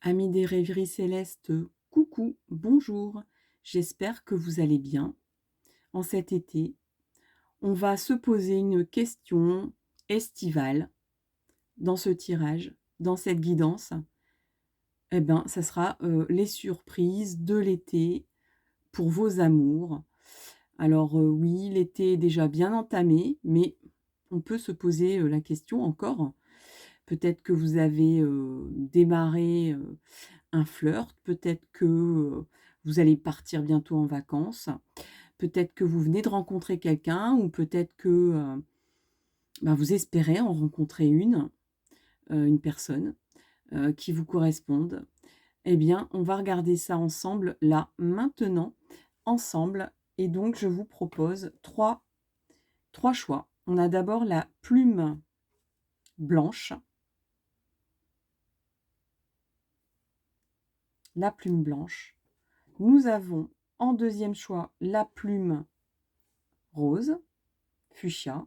Amis des rêveries célestes, coucou, bonjour. J'espère que vous allez bien. En cet été, on va se poser une question estivale dans ce tirage, dans cette guidance. Eh ben, ça sera les surprises de l'été pour vos amours. Alors oui, l'été est déjà bien entamé, mais on peut se poser la question encore. Peut-être que vous avez démarré un flirt, peut-être que, vous allez partir bientôt en vacances, peut-être que vous venez de rencontrer quelqu'un ou peut-être que, bah, vous espérez en rencontrer une personne, qui vous corresponde. Eh bien, on va regarder ça ensemble, là, maintenant, ensemble et donc je vous propose trois choix. On a d'abord la plume blanche. La plume blanche. Nous avons en deuxième choix la plume rose, fuchsia.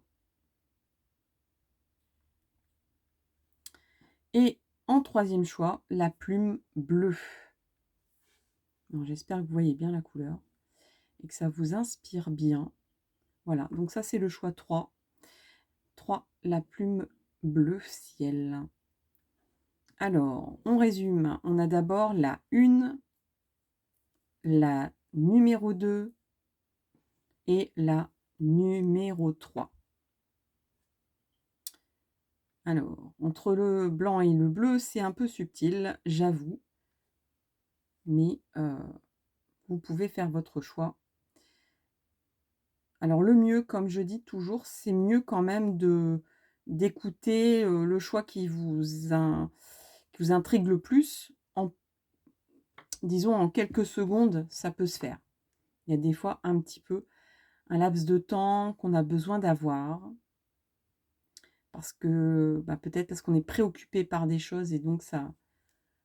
Et en troisième choix, la plume bleue. J'espère que vous voyez bien la couleur et que ça vous inspire bien. Voilà, donc ça c'est le choix 3. 3, la plume bleu ciel. Alors, on résume. On a d'abord la 1, la numéro 2 et la numéro 3. Alors, entre le blanc et le bleu, c'est un peu subtil, j'avoue. Mais vous pouvez faire votre choix. Alors le mieux, comme je dis toujours, c'est mieux quand même d'écouter, le choix qui vous intrigue le plus en disons en quelques secondes, ça peut se faire. Il y a des fois un petit peu un laps de temps qu'on a besoin d'avoir parce que, bah, peut-être parce qu'on est préoccupé par des choses et donc ça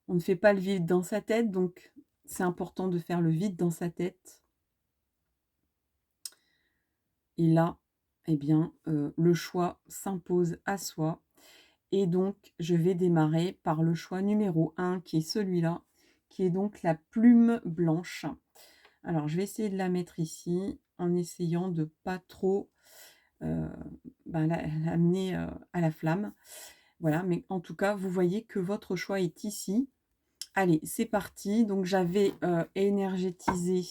on ne fait pas le vide dans sa tête, donc c'est important de faire le vide dans sa tête. Et là, eh bien, le choix s'impose à soi et donc je vais démarrer par le choix numéro 1 qui est celui-là, qui est donc la plume blanche. Alors je vais essayer de la mettre ici en essayant de pas trop, heu, l'amener, à la flamme. Voilà, mais en tout cas, vous voyez que votre choix est ici. Allez, c'est parti. Donc j'avais, énergétisé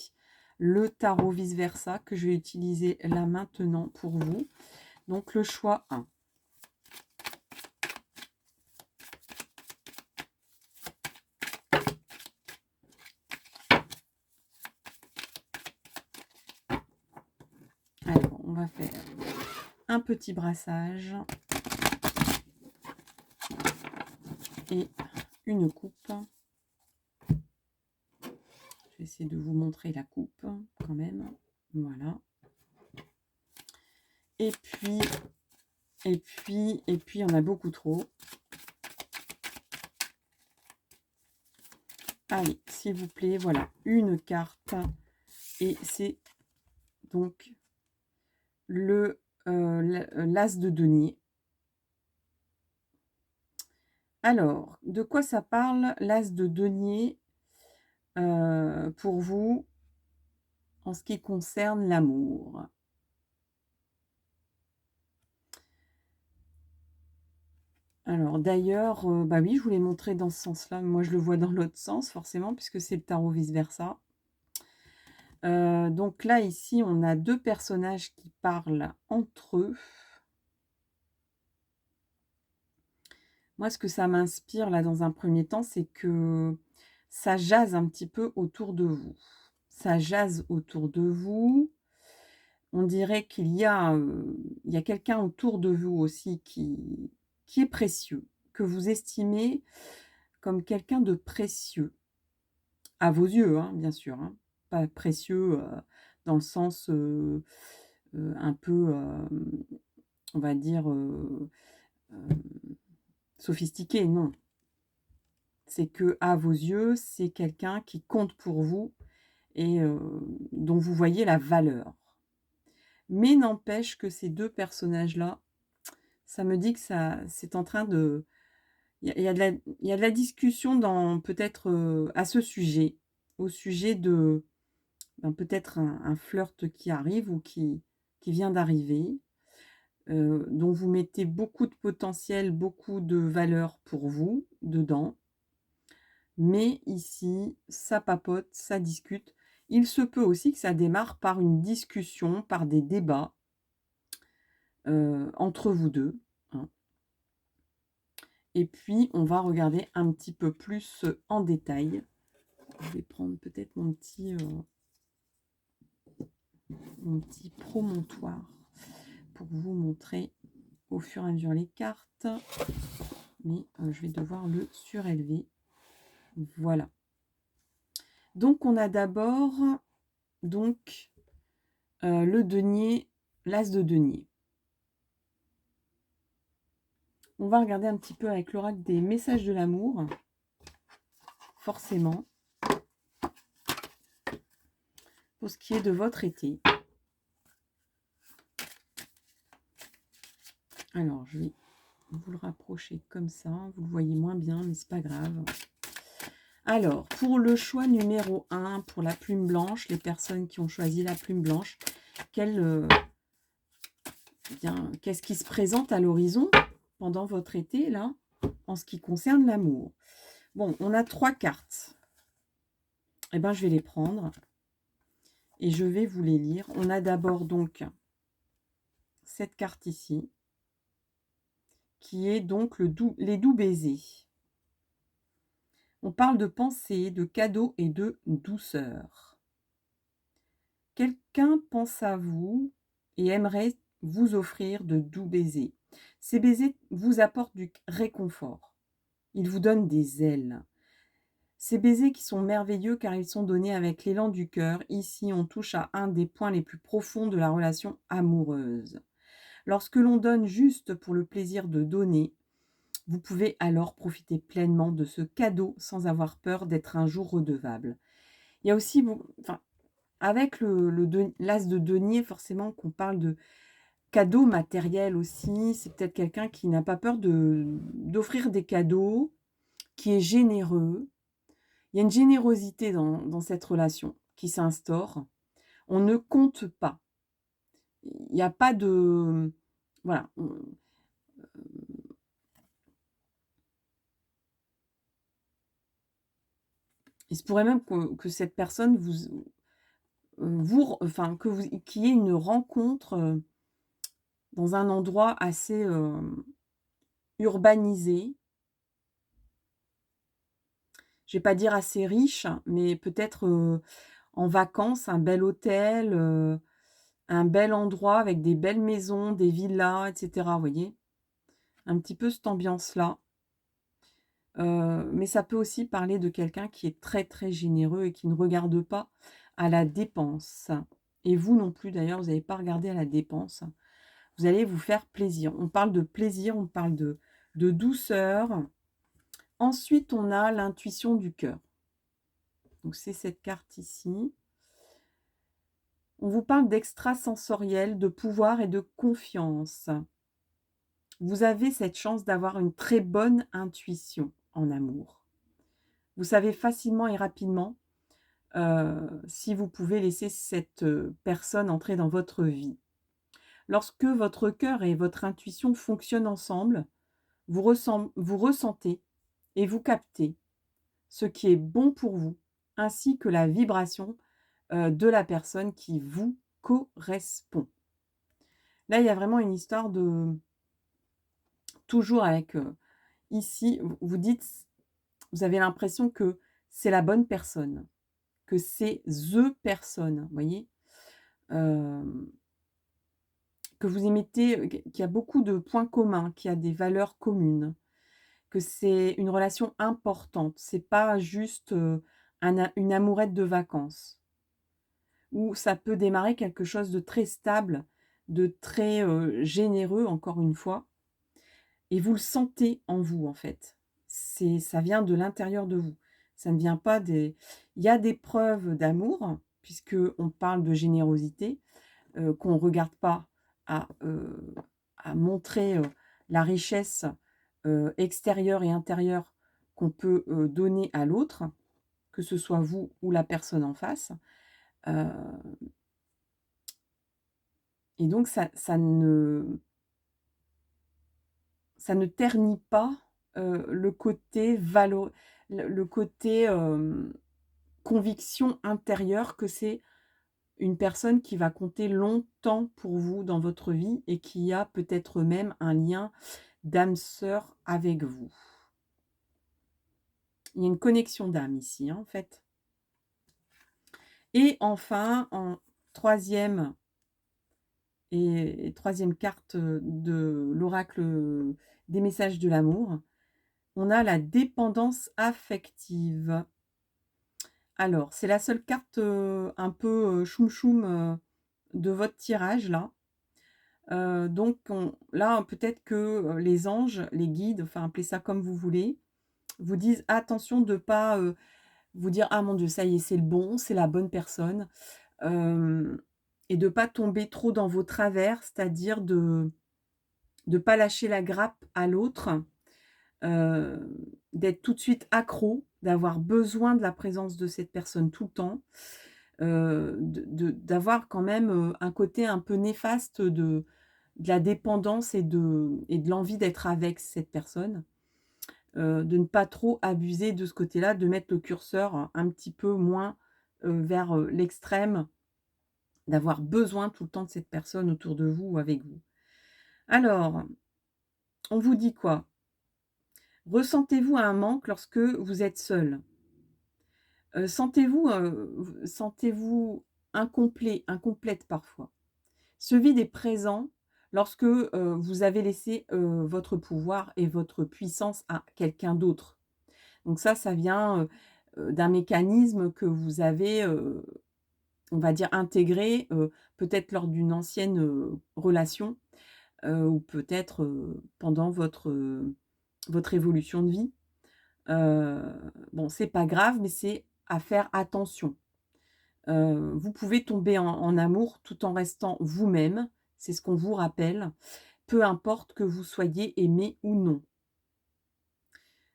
le tarot vice versa que je vais utiliser là maintenant pour vous. Donc le choix 1. Alors, on va faire un petit brassage et une coupe. Je vais essayer de vous montrer la coupe quand même. Voilà. Et puis, il y en a beaucoup trop. Allez, s'il vous plaît, voilà, une carte. Et c'est donc l'as de denier. Alors, de quoi ça parle l'as de denier pour vous en ce qui concerne l'amour? Alors d'ailleurs, bah oui, je vous l'ai montré dans ce sens-là. Moi, je le vois dans l'autre sens forcément puisque c'est le tarot vice versa. Donc là, ici, on a 2 personnages qui parlent entre eux. Moi, ce que ça m'inspire là dans un premier temps, c'est que ça jase un petit peu autour de vous. Ça jase autour de vous. On dirait il y a quelqu'un autour de vous aussi qui est précieux, que vous estimez comme quelqu'un de précieux. À vos yeux, hein, bien sûr, hein. Pas précieux, dans le sens, un peu, on va dire, hem, sophistiqué, non. C'est que à vos yeux, c'est quelqu'un qui compte pour vous et dont vous voyez la valeur. Mais n'empêche que ces 2 personnages-là, ça me dit que ça c'est en train de il y a de la discussion dans peut-être, à ce sujet, au sujet de, ben, peut-être un flirt qui arrive ou qui vient d'arriver, dont vous mettez beaucoup de potentiel, beaucoup de valeur pour vous dedans. Mais ici, ça papote, ça discute. Il se peut aussi que ça démarre par une discussion, par des débats, entre vous 2, hein. Et puis, on va regarder un petit peu plus, en détail. Je vais prendre peut-être mon petit promontoire pour vous montrer au fur et à mesure les cartes. Mais, je vais devoir le surélever. Voilà. Donc, on a d'abord, donc, le denier, l'as de denier. On va regarder un petit peu avec l'oracle des messages de l'amour, forcément, pour ce qui est de votre été. Alors, je vais vous le rapprocher comme ça. Vous le voyez moins bien, mais c'est pas grave. Alors, pour le choix numéro 1, pour la plume blanche, les personnes qui ont choisi la plume blanche, qu'est-ce qui se présente à l'horizon pendant votre été, là, en ce qui concerne l'amour? Bon, on a 3 cartes. Eh bien, je vais les prendre et je vais vous les lire. On a d'abord donc cette carte ici, qui est donc les doux baisers. On parle de pensée, de cadeaux et de douceur. Quelqu'un pense à vous et aimerait vous offrir de doux baisers. Ces baisers vous apportent du réconfort. Ils vous donnent des ailes. Ces baisers qui sont merveilleux car ils sont donnés avec l'élan du cœur. Ici, on touche à un des points les plus profonds de la relation amoureuse. Lorsque l'on donne juste pour le plaisir de donner, vous pouvez alors profiter pleinement de ce cadeau sans avoir peur d'être un jour redevable. Il y a aussi, avec l'as de denier, forcément qu'on parle de cadeaux matériels aussi. C'est peut-être quelqu'un qui n'a pas peur d'offrir des cadeaux, qui est généreux. Il y a une générosité dans cette relation qui s'instaure. On ne compte pas. Il n'y a pas de... Voilà. Il se pourrait même que cette personne qu'il y ait une rencontre dans un endroit assez urbanisé. Je ne vais pas dire assez riche, mais peut-être en vacances, un bel hôtel, un bel endroit avec des belles maisons, des villas, etc. Vous voyez? Un petit peu cette ambiance-là. Mais ça peut aussi parler de quelqu'un qui est très, très généreux et qui ne regarde pas à la dépense. Et vous non plus d'ailleurs, vous n'allez pas regarder à la dépense. Vous allez vous faire plaisir. On parle de plaisir, on parle de douceur. Ensuite, on a l'intuition du cœur. Donc, c'est cette carte ici. On vous parle d'extrasensoriel, de pouvoir et de confiance. Vous avez cette chance d'avoir une très bonne intuition en amour. Vous savez facilement et rapidement si vous pouvez laisser cette personne entrer dans votre vie. Lorsque votre cœur et votre intuition fonctionnent ensemble, vous ressentez et vous captez ce qui est bon pour vous, ainsi que la vibration de la personne qui vous correspond. Là, il y a vraiment une histoire de... Toujours avec... ici, vous dites, vous avez l'impression que c'est la bonne personne, que c'est THE personne, vous voyez, que vous émettez, qu'il y a beaucoup de points communs, qu'il y a des valeurs communes, que c'est une relation importante. C'est pas juste une amourette de vacances. Où ça peut démarrer quelque chose de très stable, de très généreux, encore une fois. Et vous le sentez en vous, en fait. Ça vient de l'intérieur de vous. Ça ne vient pas des... Il y a des preuves d'amour, puisqu'on parle de générosité, qu'on ne regarde pas à montrer la richesse extérieure et intérieure qu'on peut, donner à l'autre, que ce soit vous ou la personne en face, heu et donc ça ne ternit pas, le côté le côté, conviction intérieure que c'est une personne qui va compter longtemps pour vous dans votre vie et qui a peut-être même un lien d'âme sœur avec vous. Il y a une connexion d'âme ici, hein, en fait. Et enfin, en troisième et 3 carte, de l'oracle, des messages de l'amour, on a la dépendance affective. Alors, c'est la seule carte, un peu, choum choum, de votre tirage là. Donc là, peut-être que, les anges, les guides, enfin appelez ça comme vous voulez, vous disent: «Attention de pas, vous dire: "Ah mon Dieu, ça y est, c'est le bon, c'est la bonne personne"», hem et de pas tomber trop dans vos travers, c'est-à-dire de pas lâcher la grappe à l'autre, d'être tout de suite accro, d'avoir besoin de la présence de cette personne tout le temps, d'avoir quand même, un côté un peu néfaste de la dépendance et de l'envie d'être avec cette personne, de ne pas trop abuser de ce côté-là, de mettre le curseur un petit peu moins, vers, l'extrême, d'avoir besoin tout le temps de cette personne autour de vous ou avec vous. Alors, on vous dit quoi? Ressentez-vous un manque lorsque vous êtes seul? Sentez-vous incomplet, incomplète parfois? Ce vide est présent lorsque, vous avez laissé, votre pouvoir et votre puissance à quelqu'un d'autre. Donc ça vient, d'un mécanisme que vous avez, on va dire intégré, peut-être lors d'une ancienne, relation, ou peut-être, pendant votre évolution de vie. Heu, bon, c'est pas grave, mais c'est à faire attention. Vous pouvez tomber en amour tout en restant vous-même, c'est ce qu'on vous rappelle, peu importe que vous soyez aimé ou non.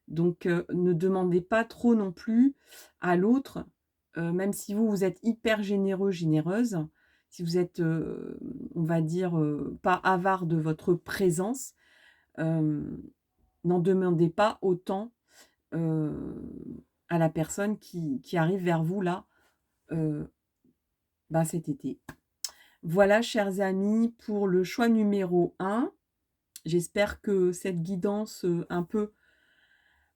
Donc ne demandez pas trop non plus à l'autre, même si vous êtes hyper généreux, généreuse, si vous êtes, on va dire, pas avare de votre présence, hem, n'en demandez pas autant, heu, à la personne qui arrive vers vous là, heu, bah, cet été. Voilà, chers amis, pour le choix numéro 1. J'espère que cette guidance, un peu,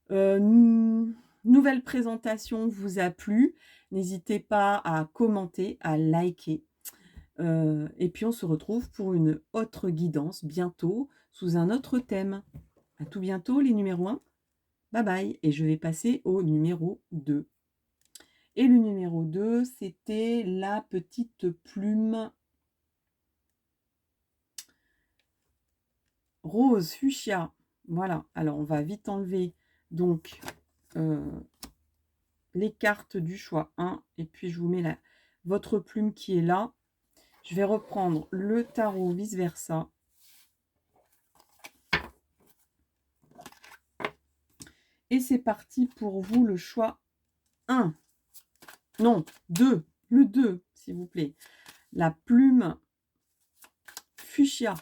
nouvelle présentation vous a plu. N'hésitez pas à commenter, à liker, et puis on se retrouve pour une autre guidance bientôt, sous un autre thème. À tout bientôt les numéros 1. Bye bye et je vais passer au numéro 2. Et le numéro 2, c'était la petite plume rose fuchsia. Voilà, alors on va vite enlever donc, heu, les cartes du choix 1 et puis je vous mets la votre plume qui est là. Je vais reprendre le tarot vice versa. Et c'est parti pour vous, le choix 1. Non, 2, le 2, s'il vous plaît. La plume fuchsia.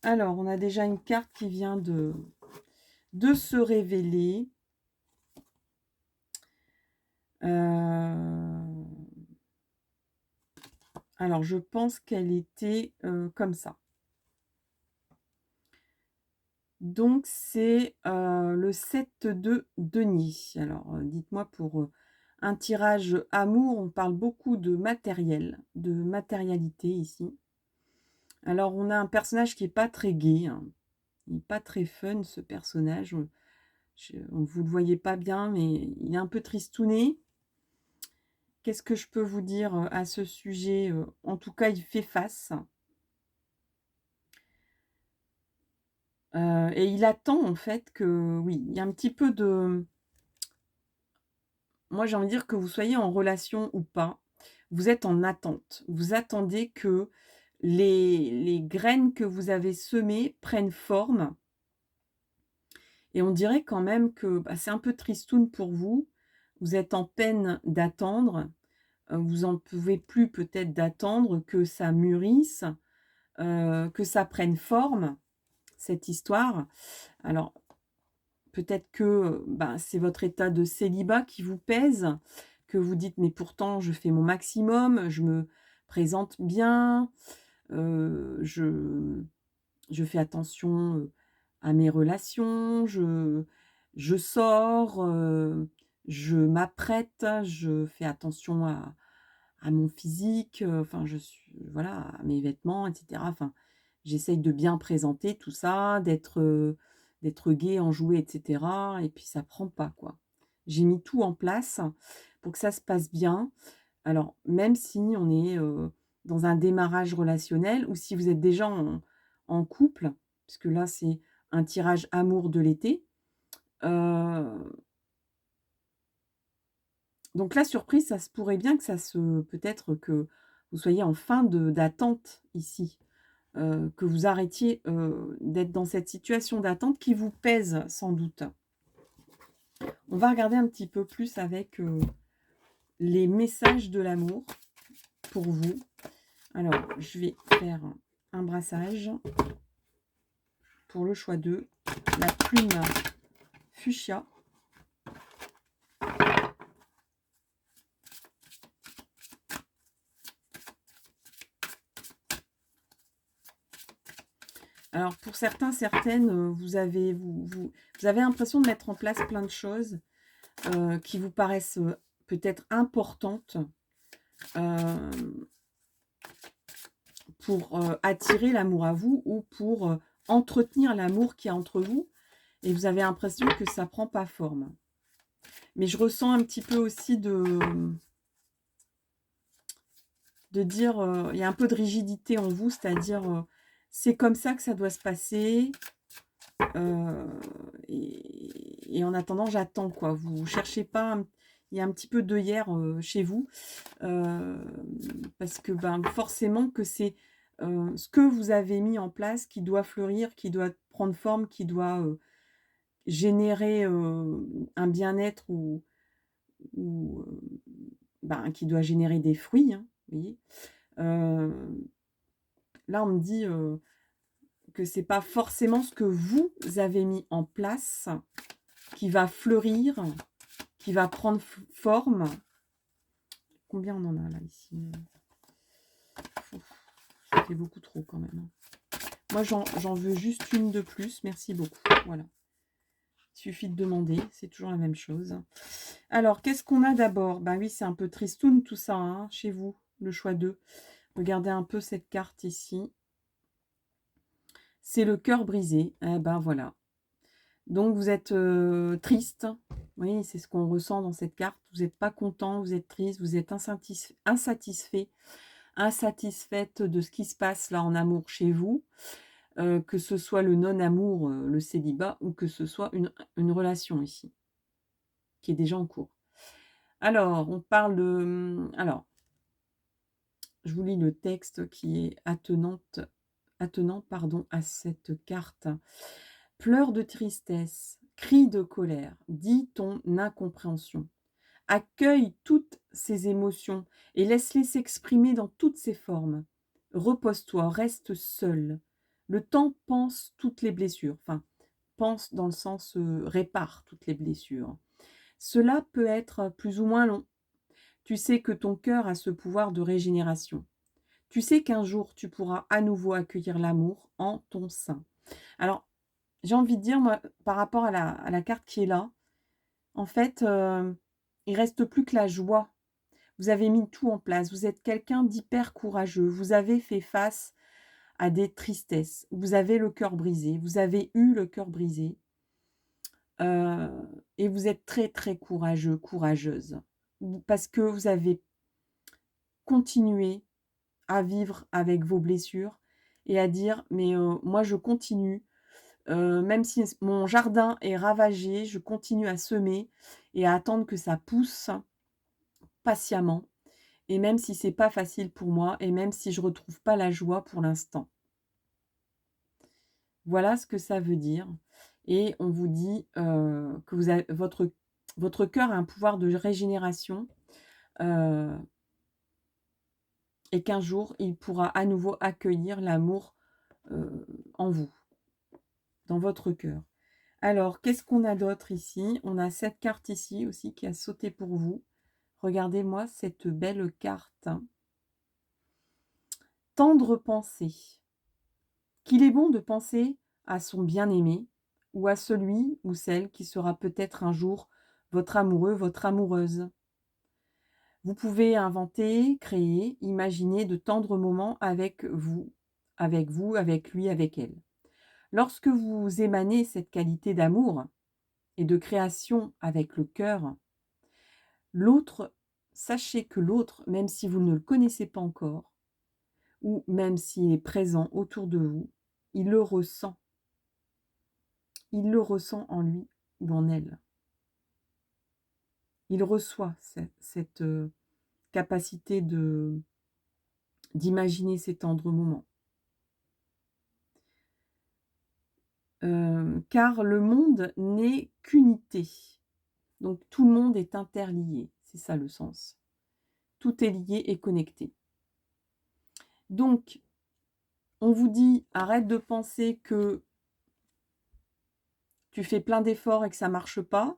Alors, on a déjà une carte qui vient de se révéler. Alors, je pense qu'elle était, comme ça. Donc c'est, le 7 de denier. Alors, dites-moi pour, un tirage amour, on parle beaucoup de matériel, de matérialité ici. Alors on a un personnage qui est pas très gai, hein. Il est pas très fun ce personnage, vous le voyez pas bien, mais il est un peu tristouné. Qu'est-ce que je peux vous dire, à ce sujet? En tout cas, il fait face, et il attend en fait que oui, il y a un petit peu de moi, j'ai envie de dire que vous soyez en relation ou pas, vous êtes en attente. Vous attendez que les graines que vous avez semées prennent forme Et on dirait quand même que bah, c'est un peu tristoun pour vous. Vous êtes en peine d'attendre. Vous en pouvez plus peut-être d'attendre que ça mûrisse, que ça prenne forme, cette histoire. Alors, peut-être que ben, c'est votre état de célibat qui vous pèse, que vous dites: «Mais pourtant je fais mon maximum, je me présente bien, je fais attention, à mes relations, je sors, je m'apprête, je fais attention à mon physique, enfin je suis voilà, à mes vêtements et cetera. Enfin, j'essaye de bien présenter tout ça, d'être gaie, enjouée et cetera et puis ça prend pas, quoi. J'ai mis tout en place pour que ça se passe bien. Alors, même si on est, dans un démarrage relationnel ou si vous êtes déjà en couple, puisque là, c'est un tirage amour de l'été, heu, donc la surprise, ça se pourrait bien que ça se peut-être que vous soyez en fin d'attente ici, que vous arrêtiez, d'être dans cette situation d'attente qui vous pèse sans doute. On va regarder un petit peu plus avec, les messages de l'amour pour vous. Alors, je vais faire un brassage pour le choix 2, la plume fuchsia. Alors, pour certains, certaines, vous avez l'impression de mettre en place plein de choses qui vous paraissent peut-être importantes euh, pour attirer l'amour à vous ou pour entretenir l'amour qui est entre vous. Et vous avez l'impression que ça prend pas forme. Mais je ressens un petit peu aussi de dire, il y a un peu de rigidité en vous, c'est-à-dire, c'est comme ça que ça doit se passer. Et en attendant, j'attends, quoi. Vous cherchez pas, il y a un petit peu d'œillère chez vous, parce que ben, forcément que c'est ce que vous avez mis en place qui doit fleurir, qui doit prendre forme, qui doit générer un bien-être ou ben, qui doit générer des fruits, hein, vous voyez. Euh, Là, on me dit que c'est pas forcément ce que vous avez mis en place qui va fleurir, qui va prendre forme. Combien on en a là ici? Ça fait beaucoup trop quand même. Moi, j'en veux juste une de plus. Merci beaucoup. Voilà. Il suffit de demander. C'est toujours la même chose. Alors, qu'est-ce qu'on a d'abord? Ben oui, c'est un peu tristoun tout ça, hein, chez vous. Le choix 2. Regardez un peu cette carte ici. C'est le cœur brisé. Eh ben voilà. Donc, vous êtes triste. Oui, c'est ce qu'on ressent dans cette carte. Vous n'êtes pas content, vous êtes triste, vous êtes insatisfaite de ce qui se passe là en amour chez vous. Que ce soit le non-amour, le célibat, ou que ce soit une relation ici, qui est déjà en cours. Alors, on parle de... Alors, je vous lis le texte qui est attenant à cette carte. Pleure de tristesse, crie de colère, dis ton incompréhension. Accueille toutes ces émotions et laisse-les s'exprimer dans toutes ces formes. Repose-toi, reste seul. Le temps pense toutes les blessures. Enfin, pense dans le sens répare toutes les blessures. Cela peut être plus ou moins long. Tu sais que ton cœur a ce pouvoir de régénération. Tu sais qu'un jour, tu pourras à nouveau accueillir l'amour en ton sein. Alors, j'ai envie de dire, moi, par rapport à la carte qui est là, en fait, il reste plus que la joie. Vous avez mis tout en place. Vous êtes quelqu'un d'hyper courageux. Vous avez fait face à des tristesses. Vous avez le cœur brisé. Vous avez eu le cœur brisé. Et vous êtes très, très courageux, courageuse. Parce que vous avez continué à vivre avec vos blessures et à dire, mais moi, je continue. Même si mon jardin est ravagé, je continue à semer et à attendre que ça pousse patiemment. Et même si c'est pas facile pour moi, et même si je retrouve pas la joie pour l'instant. Voilà ce que ça veut dire. et on vous dit, que vous avez votre cœur a un pouvoir de régénération, heu et qu'un jour, il pourra à nouveau accueillir l'amour, en vous, dans votre cœur. Alors, qu'est-ce qu'on a d'autre ici? On a cette carte ici aussi qui a sauté pour vous. Regardez-moi cette belle carte. Tendre pensée. Qu'il est bon de penser à son bien-aimé ou à celui ou celle qui sera peut-être un jour votre amoureux, votre amoureuse. Vous pouvez inventer, créer, imaginer de tendres moments avec lui, avec elle. Lorsque vous émanez cette qualité d'amour et de création avec le cœur, l'autre, sachez que l'autre, même si vous ne le connaissez pas encore, ou même s'il est présent autour de vous, il le ressent. Il le ressent en lui ou en elle. Il reçoit cette capacité d'imaginer ces tendres moments. Car le monde n'est qu'unité. Donc tout le monde est interlié, c'est ça le sens. Tout est lié et connecté. Donc, on vous dit, arrête de penser que tu fais plein d'efforts et que ça ne marche pas.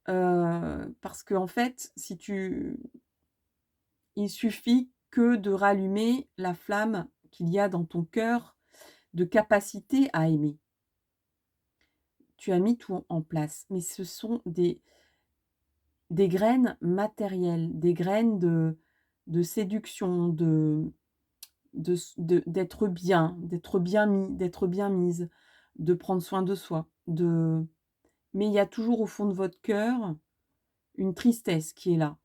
Parce qu'en fait, il suffit que de rallumer la flamme qu'il y a dans ton cœur de capacité à aimer. Tu as mis tout en place, mais ce sont des graines matérielles, des graines de séduction, d'être bien, d'être bien mise, de prendre soin de soi, mais il y a toujours au fond de votre cœur une tristesse qui est là.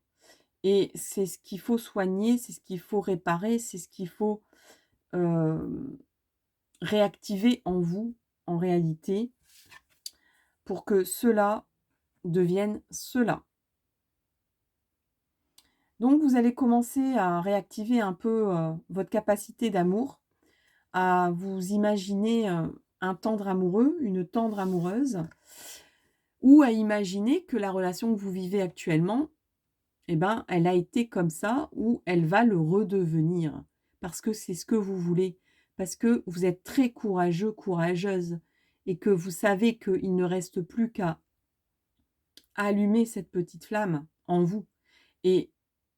Et c'est ce qu'il faut soigner, c'est ce qu'il faut réparer, c'est ce qu'il faut, réactiver en vous, en réalité, pour que cela devienne cela. Donc vous allez commencer à réactiver un peu, votre capacité d'amour, à vous imaginer, un tendre amoureux, une tendre amoureuse, ou à imaginer que la relation que vous vivez actuellement, eh ben, elle a été comme ça ou elle va le redevenir. Parce que c'est ce que vous voulez. Parce que vous êtes très courageux, courageuse et que vous savez qu'il ne reste plus qu'à allumer cette petite flamme en vous et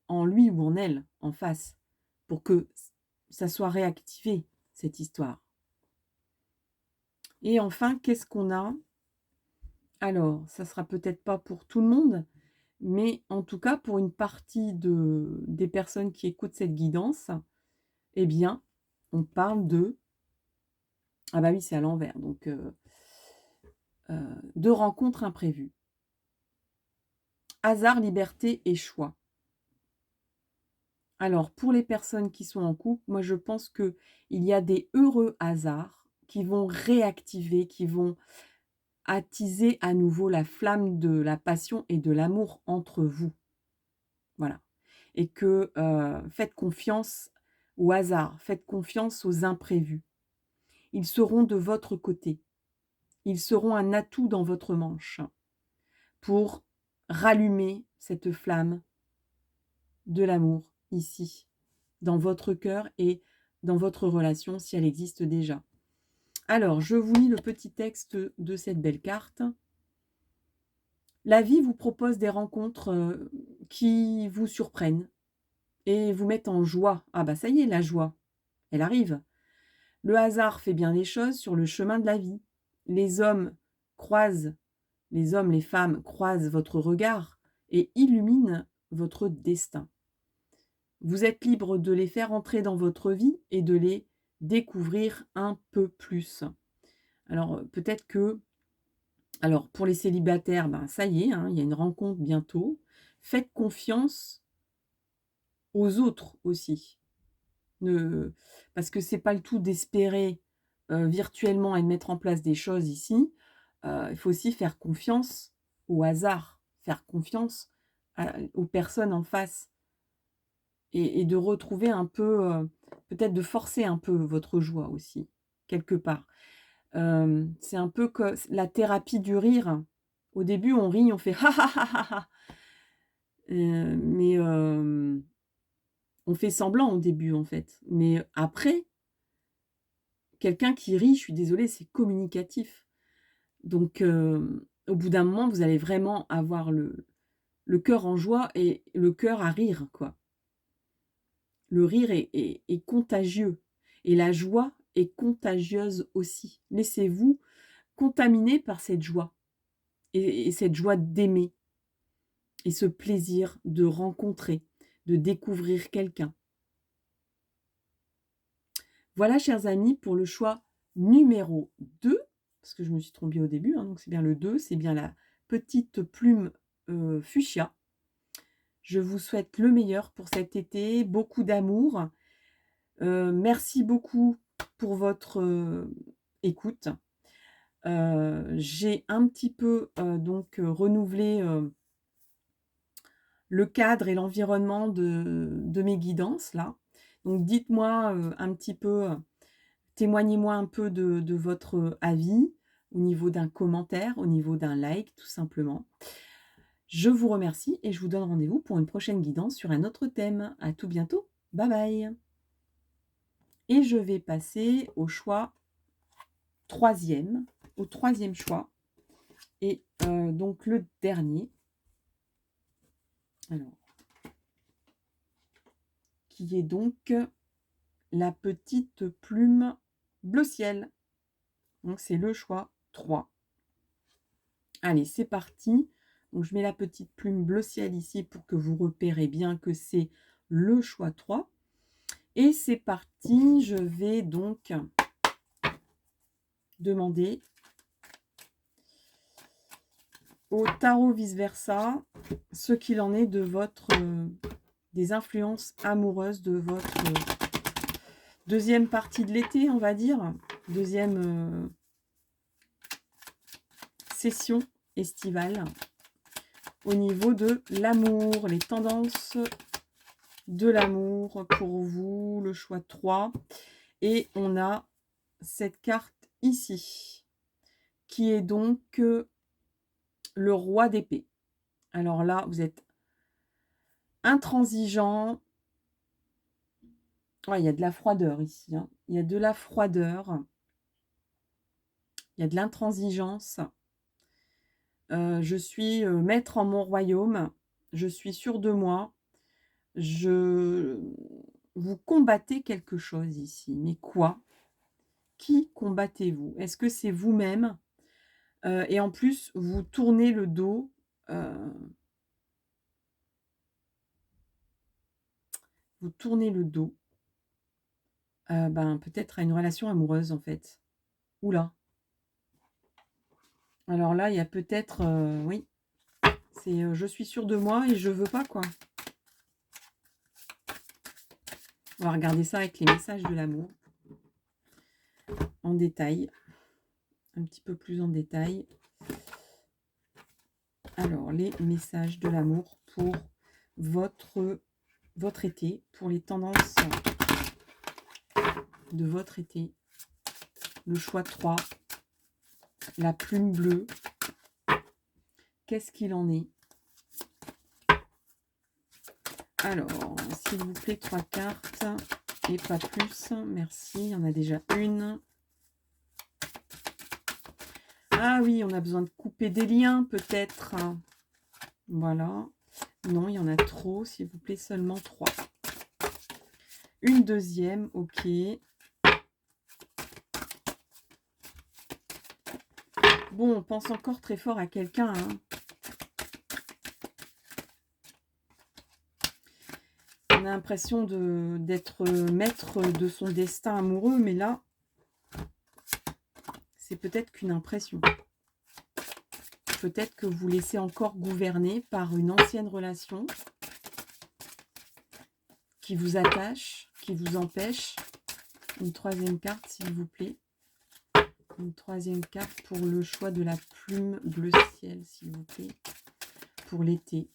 en lui ou en elle, en face, pour que ça soit réactivé, cette histoire. Et enfin, qu'est-ce qu'on a? Alors, ça sera peut-être pas pour tout le monde, mais en tout cas, pour une partie des personnes qui écoutent cette guidance, eh bien, on parle de ah bah oui, c'est à l'envers, donc de rencontres imprévues. Hasard, liberté et choix. Alors, pour les personnes qui sont en couple, moi, je pense qu'il y a des heureux hasards qui vont réactiver, qui vont attiser à nouveau la flamme de la passion et de l'amour entre vous. Voilà. Et que, faites confiance au hasard, faites confiance aux imprévus. Ils seront de votre côté. Ils seront un atout dans votre manche pour rallumer cette flamme de l'amour ici, dans votre cœur et dans votre relation si elle existe déjà. Alors, je vous lis le petit texte de cette belle carte. La vie vous propose des rencontres qui vous surprennent et vous mettent en joie. Ah bah ça y est, la joie, elle arrive. Le hasard fait bien les choses sur le chemin de la vie. Les hommes croisent, les femmes croisent votre regard et illuminent votre destin. Vous êtes libre de les faire entrer dans votre vie et de les découvrir un peu plus. Alors, peut-être que alors pour les célibataires, ben, ça y est, hein, il y a une rencontre bientôt. Faites confiance aux autres aussi. Parce que c'est pas le tout d'espérer, virtuellement et de mettre en place des choses ici. Il faut aussi faire confiance au hasard, faire confiance aux personnes en face et de retrouver un peu, peut-être de forcer un peu votre joie aussi, quelque part. C'est un peu que la thérapie du rire. Au début, on rit, on fait: «Ha ha ha ha ha!» mais on fait semblant au début, en fait. Mais après, quelqu'un qui rit, je suis désolée, c'est communicatif. Donc au bout d'un moment, vous allez vraiment avoir le cœur en joie et le cœur à rire, quoi. Le rire est contagieux et la joie est contagieuse aussi. Laissez-vous contaminer par cette joie et cette joie d'aimer et ce plaisir de rencontrer, de découvrir quelqu'un. Voilà, chers amis, pour le choix numéro 2, parce que je me suis trompée au début, hein, donc c'est bien le 2, c'est bien la petite plume fuchsia. Je vous souhaite le meilleur pour cet été, beaucoup d'amour. Merci beaucoup pour votre écoute. J'ai un petit peu renouvelé le cadre et l'environnement de mes guidances là. Donc dites-moi un petit peu, témoignez-moi un peu de votre avis au niveau d'un commentaire, au niveau d'un like tout simplement. Je vous remercie et je vous donne rendez-vous pour une prochaine guidance sur un autre thème. À tout bientôt. Bye bye. Et je vais passer au choix au troisième choix. Et donc le dernier. Alors, qui est donc la petite plume bleu ciel. Donc c'est le choix 3. Allez, c'est parti. Donc je mets la petite plume bleu ciel ici pour que vous repérez bien que c'est le choix 3. Et c'est parti, je vais donc demander au tarot vice-versa ce qu'il en est de votre des influences amoureuses de votre deuxième partie de l'été, on va dire, deuxième session estivale au niveau de l'amour, les tendances de l'amour pour vous, le choix 3. Et on a cette carte ici qui est donc le roi d'épée. Alors là, vous êtes intransigeant. Ouais, il y a de la froideur ici. Hein. Il y a de la froideur. Il y a de l'intransigeance. Je suis maître en mon royaume. Je suis sûre de moi. Vous combattez quelque chose ici. Mais quoi? Qui combattez-vous? Est-ce que c'est vous-même? Et en plus, vous tournez le dos. Vous tournez le dos. Peut-être à une relation amoureuse, en fait. Oula. Alors là, il y a peut-être... oui. C'est je suis sûre de moi et je veux pas, quoi. On va regarder ça avec les messages de l'amour. En détail. Un petit peu plus en détail. Alors, les messages de l'amour pour votre été, pour les tendances de votre été. Le choix 3, la plume bleue. Qu'est-ce qu'il en est? Alors, s'il vous plaît, 3 cartes et pas plus. Merci, il y en a déjà une. Ah oui, on a besoin de couper des liens, peut-être. Voilà. Non, il y en a trop, s'il vous plaît, seulement 3. Une deuxième, ok. Bon, on pense encore très fort à quelqu'un. Hein. On a l'impression d'être maître de son destin amoureux, mais là, c'est peut-être qu'une impression. Peut-être que vous laissez encore gouverner par une ancienne relation qui vous attache, qui vous empêche. Une troisième carte, s'il vous plaît. Une troisième carte pour le choix de la plume bleu ciel, s'il vous plaît. Pour l'été.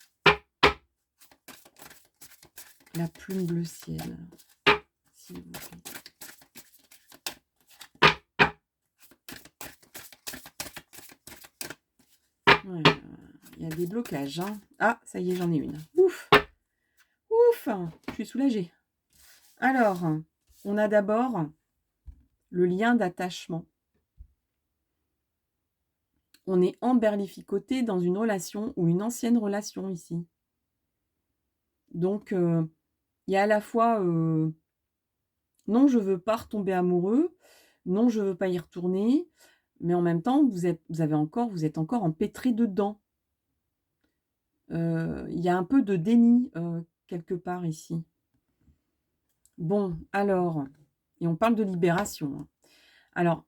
La plume bleu ciel, s'il vous plaît. Il y a des blocages, hein. Ah, ça y est, j'en ai une. Ouf! Ouf! Je suis soulagée. Alors, on a d'abord le lien d'attachement. On est emberlificoté dans une relation ou une ancienne relation ici. Donc, il y a à la fois, non, je veux pas retomber amoureux, non, je veux pas y retourner, mais en même temps, vous êtes encore empêtré dedans. Il y a un peu de déni, quelque part ici. Bon, alors, et on parle de libération, hein. Alors,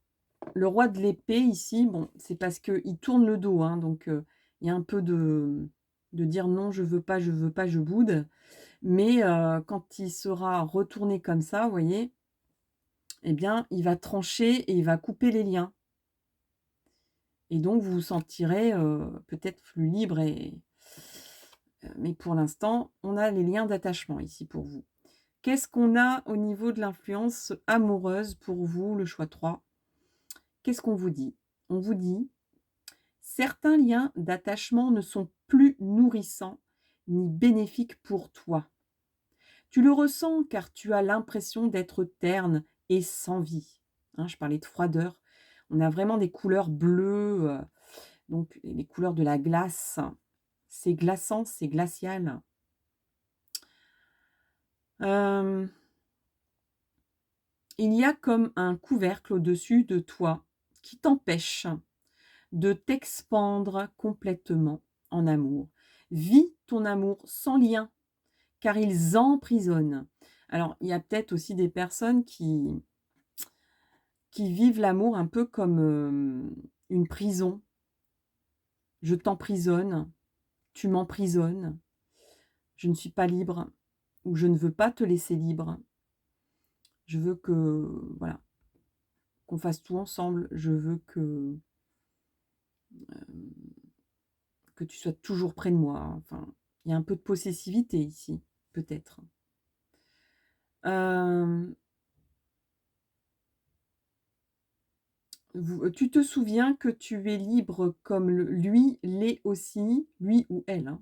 le roi de l'épée ici, bon, c'est parce qu'il tourne le dos, hein, donc il y a un peu de dire: «Non, je veux pas, je veux pas, je boude». Mais quand il sera retourné comme ça, vous voyez? Eh bien, il va trancher et il va couper les liens. Et donc vous vous sentirez, peut-être plus libre et mais pour l'instant, on a les liens d'attachement ici pour vous. Qu'est-ce qu'on a au niveau de l'influence amoureuse pour vous, le choix 3? Qu'est-ce qu'on vous dit? On vous dit: «Certains liens d'attachement ne sont plus nourrissants ni bénéfiques pour toi. Tu le ressens car tu as l'impression d'être terne et sans vie». Hein, je parlais de froideur. On a vraiment des couleurs bleues, donc les couleurs de la glace. C'est glaçant, c'est glacial. Hem, il y a comme un couvercle au-dessus de toi qui t'empêche de t'expandre complètement en amour. Vis ton amour sans lien, car ils emprisonnent. Alors, il y a peut-être aussi des personnes qui vivent l'amour un peu comme, une prison. Je t'emprisonne, tu m'emprisonnes, je ne suis pas libre ou je ne veux pas te laisser libre. Je veux que, voilà, qu'on fasse tout ensemble. Je veux que tu sois toujours près de moi. Enfin, il y a un peu de possessivité ici, peut-être. Hem, tu te souviens que tu es libre comme lui l'est aussi, lui ou elle,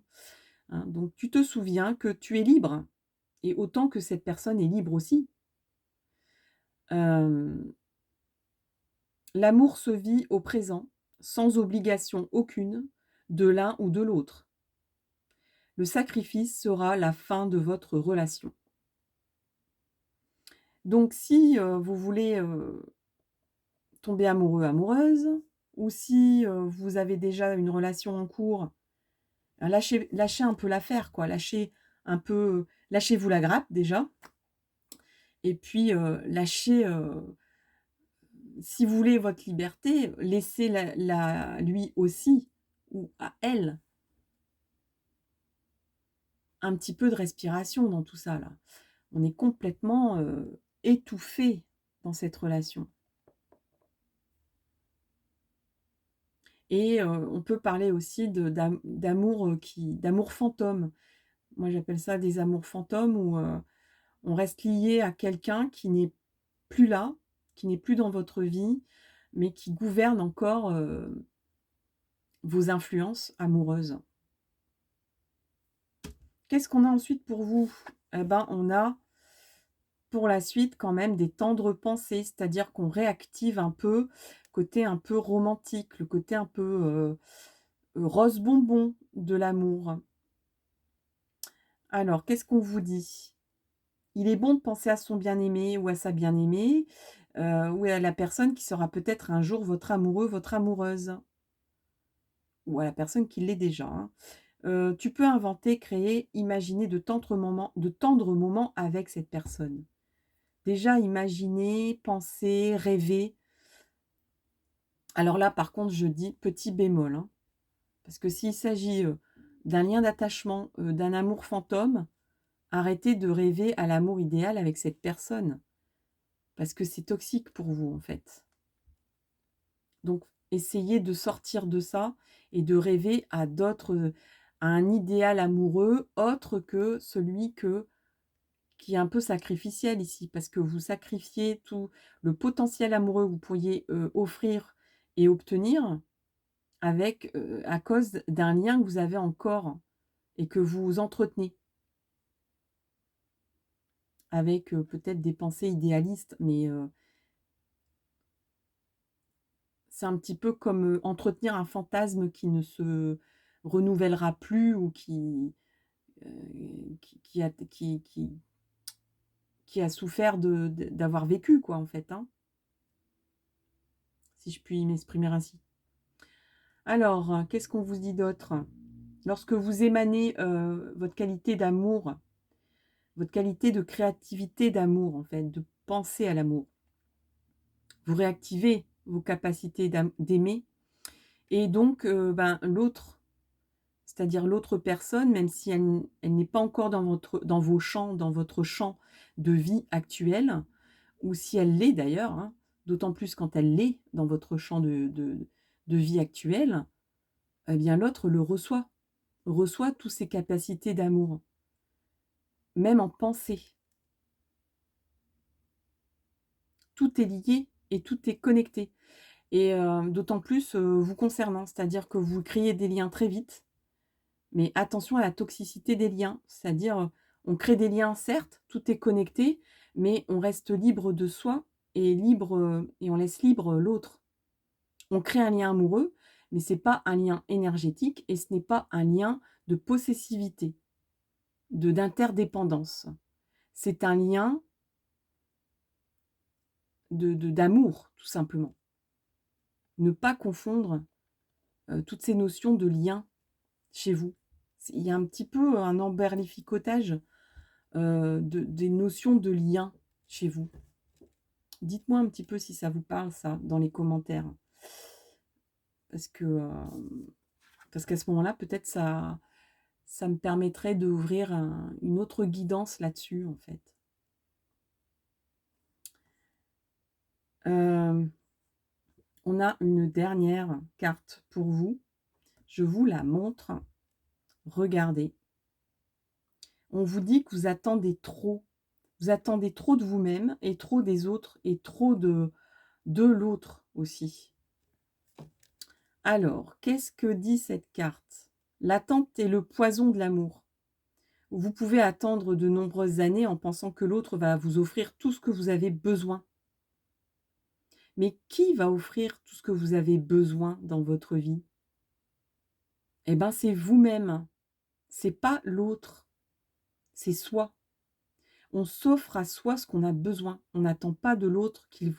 hein, donc tu te souviens que tu es libre et autant que cette personne est libre aussi. Hem, l'amour se vit au présent, sans obligation aucune de l'un ou de l'autre. Le sacrifice sera la fin de votre relation. Donc si, vous voulez, tomber amoureux, amoureuse, ou si, vous avez déjà une relation en cours, lâchez un peu l'affaire quoi, lâchez-vous la grappe déjà et puis, lâchez, si vous voulez votre liberté, laissez la lui aussi ou à elle un petit peu de respiration dans tout ça là. On est complètement, étouffé dans cette relation et on peut parler aussi d'amour, d'amour fantôme. Moi, j'appelle ça des amours fantômes où, on reste lié à quelqu'un qui n'est plus là, qui n'est plus dans votre vie, mais qui gouverne encore, vos influences amoureuses. Qu'est-ce qu'on a ensuite pour vous? Eh ben, on a pour la suite quand même des tendres pensées, c'est-à-dire qu'on réactive un peu, côté un peu romantique, le côté un peu, rose bonbon de l'amour. Alors, qu'est-ce qu'on vous dit? Il est bon de penser à son bien-aimé ou à sa bien-aimée, ou à la personne qui sera peut-être un jour votre amoureux, votre amoureuse, ou à la personne qui l'est déjà, hein. Tu peux inventer, créer, imaginer de tendres moments avec cette personne. Déjà imaginer, penser, rêver. Alors là, par contre, je dis petit bémol, hein, parce que s'il s'agit, d'un lien d'attachement, d'un amour fantôme, arrêtez de rêver à l'amour idéal avec cette personne, parce que c'est toxique pour vous, en fait. Donc essayez de sortir de ça et de rêver à un idéal amoureux autre que celui qui est un peu sacrificiel ici, parce que vous sacrifiez tout le potentiel amoureux que vous pourriez, offrir et obtenir avec, à cause d'un lien que vous avez encore et que vous entretenez avec, peut-être des pensées idéalistes, mais c'est un petit peu comme, entretenir un fantasme qui ne se renouvellera plus ou qui a souffert d'avoir vécu quoi, en fait, hein, si je puis m'exprimer ainsi. Alors, qu'est-ce qu'on vous dit d'autre? Lorsque vous émanez, votre qualité d'amour, votre qualité de créativité d'amour, en fait, de penser à l'amour, vous réactivez vos capacités d'aimer et donc ben, l'autre, c'est-à-dire l'autre personne, même si elle n'est pas encore dans vos champs, dans votre champ de vie actuel, ou si elle l'est d'ailleurs, hein, d'autant plus quand elle l'est dans votre champ de vie actuel, eh bien l'autre le reçoit toutes ses capacités d'amour, même en pensée. Tout est lié et tout est connecté et d'autant plus, vous concernant. C'est-à-dire que vous créez des liens très vite, mais attention à la toxicité des liens. C'est-à-dire, on crée des liens certes, tout est connecté, mais on reste libre de soi et libre, et on laisse libre l'autre. On crée un lien amoureux, mais c'est pas un lien énergétique et ce n'est pas un lien de possessivité, d'interdépendance. C'est un lien d'amour, tout simplement. Ne pas confondre, toutes ces notions de lien chez vous. Il y a un petit peu un emberlificotage, des notions de lien chez vous. Dites-moi un petit peu si ça vous parle ça, dans les commentaires. Parce que, parce qu'à ce moment-là, peut-être ça me permettrait d'ouvrir une autre guidance là-dessus, en fait. On a une dernière carte pour vous. Je vous la montre. Regardez. On vous dit que vous attendez trop. Vous attendez trop de vous-même et trop des autres et trop de l'autre aussi. Alors, qu'est-ce que dit cette carte? L'attente est le poison de l'amour. Vous pouvez attendre de nombreuses années en pensant que l'autre va vous offrir tout ce que vous avez besoin. Mais qui va offrir tout ce que vous avez besoin dans votre vie? Eh bien, c'est vous-même. C'est pas l'autre. C'est soi. On s'offre à soi ce qu'on a besoin. On n'attend pas de l'autre qu'il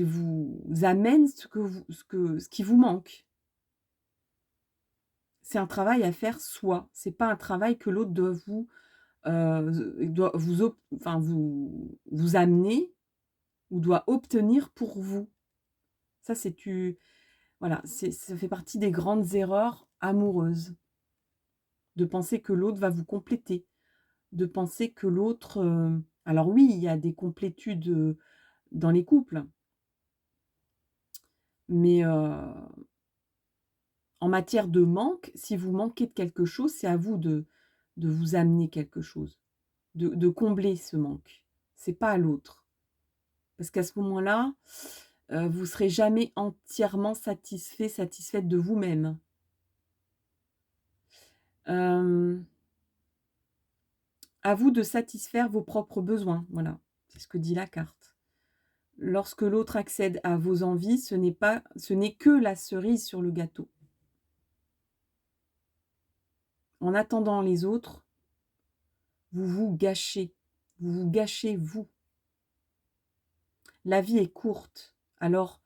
vous amène ce qui vous manque. C'est un travail à faire soi. C'est pas un travail que l'autre doit vous amener ou doit obtenir pour vous. Ça, voilà, ça fait partie des grandes erreurs amoureuses. De penser que l'autre va vous compléter. De penser que l'autre... alors oui, il y a des complétudes dans les couples. Mais en matière de manque, si vous manquez de quelque chose, c'est à vous de vous amener quelque chose, de combler ce manque. C'est pas à l'autre. Parce qu'à ce moment-là, vous serez jamais entièrement satisfait, satisfaite de vous-même. À vous de satisfaire vos propres besoins, voilà, c'est ce que dit la carte. Lorsque l'autre accède à vos envies, ce n'est que la cerise sur le gâteau. En attendant les autres, vous vous gâchez. Vous gâchez vous. La vie est courte, alors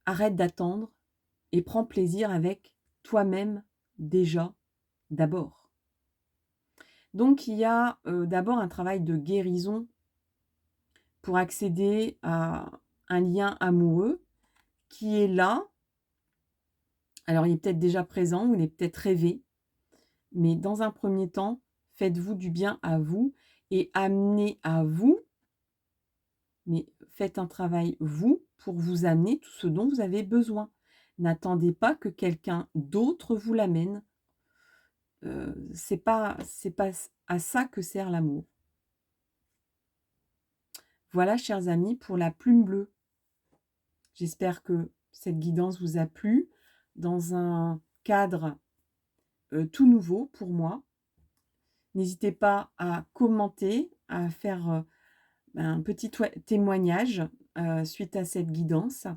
arrête d'attendre et prends plaisir avec toi-même déjà, d'abord. Donc il y a d'abord un travail de guérison pour accéder à un lien amoureux qui est là. Alors il est peut-être déjà présent ou il est peut-être rêvé, mais dans un premier temps, faites-vous du bien à vous et amenez à vous, mais faites un travail vous pour vous amener tout ce dont vous avez besoin. N'attendez pas que quelqu'un d'autre vous l'amène. C'est pas à ça que sert l'amour. Voilà, chers amis, pour la plume bleue. J'espère que cette guidance vous a plu dans un cadre, tout nouveau pour moi. N'hésitez pas à commenter, à faire, un petit témoignage, suite à cette guidance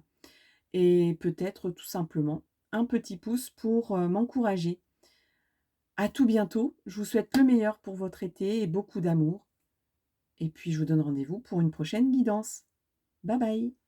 et peut-être tout simplement un petit pouce pour, m'encourager. À tout bientôt, je vous souhaite le meilleur pour votre été et beaucoup d'amour et puis je vous donne rendez-vous pour une prochaine guidance. Bye bye.